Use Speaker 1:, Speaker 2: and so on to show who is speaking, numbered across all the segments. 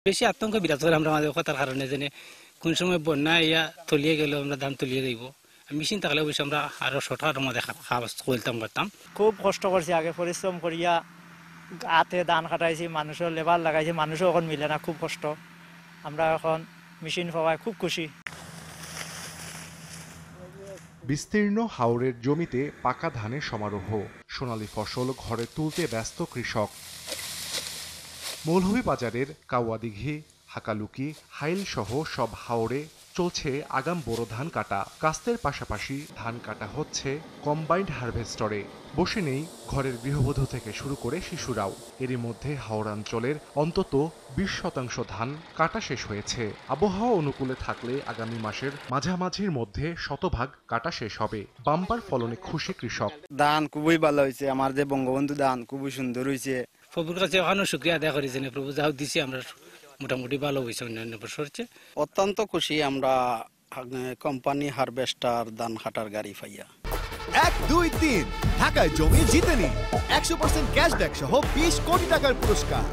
Speaker 1: বেশি আতঙ্ক বিরাজ করে আমরা আমাদের কথার কারণে জেনে কোন সময় বন্যা ইয়া তলিয়ে গেল আমরা ধান তলিয়ে দেব মেশিন থাকলে অবশ্যই আমরা আরো শর্টকাটের মধ্যে করতাম।
Speaker 2: খুব কষ্ট করছি, আগে পরিশ্রম করিয়া হাতে ধান কাটাইছি, মানুষের লেবার লাগাইছি, মানুষও এখন মিলে না, খুব কষ্ট। আমরা এখন মেশিন পাওয়ায় খুব খুশি।
Speaker 3: বিস্তীর্ণ হাওরের জমিতে পাকা ধানের সমারোহ, সোনালী ফসল ঘরে তুলতে ব্যস্ত কৃষক। মৌলভীবাজারের কাওয়াদিঘি, হাকালুকি, হাইল সহ সব হাওরে চলছে আগাম বোরো ধান কাটা। কাস্তের পাশাপাশি ধান কাটা হচ্ছে কম্বাইন্ড হারভেস্টরে। বসে নেই ঘরের গৃহবধূ থেকে শুরু করে শিশুরাও। এরই মধ্যে হাওড়াঞ্চলের অন্তত 20% ধান কাটা শেষ হয়েছে। আবহাওয়া অনুকূলে থাকলে আগামী মাসের মাঝামাঝির মধ্যে শতভাগ কাটা শেষ হবে। বাম্পার ফলনে খুশি কৃষক।
Speaker 4: ধান খুবই ভালো হয়েছে, আমার যে বঙ্গবন্ধু ধান খুবই সুন্দর হয়েছে।
Speaker 1: প্রভুর কাছে ওখানে শুক্রিয়া আদায় করেছি, প্রভু যাও দিছি আমরা মোটামুটি ভালো হয়েছে অন্যান্য বছর।
Speaker 5: অত্যন্ত খুশি আমরা কোম্পানি হারভেস্টার ধান কাটার গাড়ি পাইয়া।
Speaker 6: 1, 2, 3 ঢাকায় জমি জিতে নিন 100% ক্যাশব্যাক সহ 20 কোটি টাকার পুরস্কার।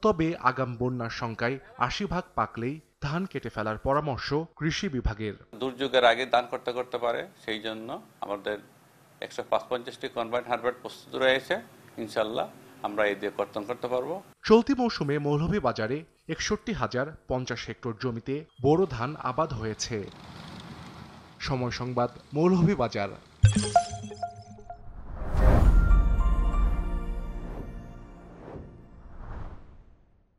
Speaker 3: তবে আগাম বন্যার শঙ্কায় 80% পাকলেই ধান কেটে ফেলার পরামর্শ কৃষি বিভাগের।
Speaker 7: দুর্যোগের আগে ধান করতে পারে, সেই জন্য আমাদের 155টি কম্বাইন্ড হারভেস্ট প্রস্তুত রয়েছে। ইনশাল্লাহ আমরা এই দিয়ে কর্তন করতে পারবো।
Speaker 3: চলতি মৌসুমে মৌলভীবাজারে 61,050 হেক্টর জমিতে বোরো ধান আবাদ হয়েছে। সময় সংবাদ, মৌলভীবাজার।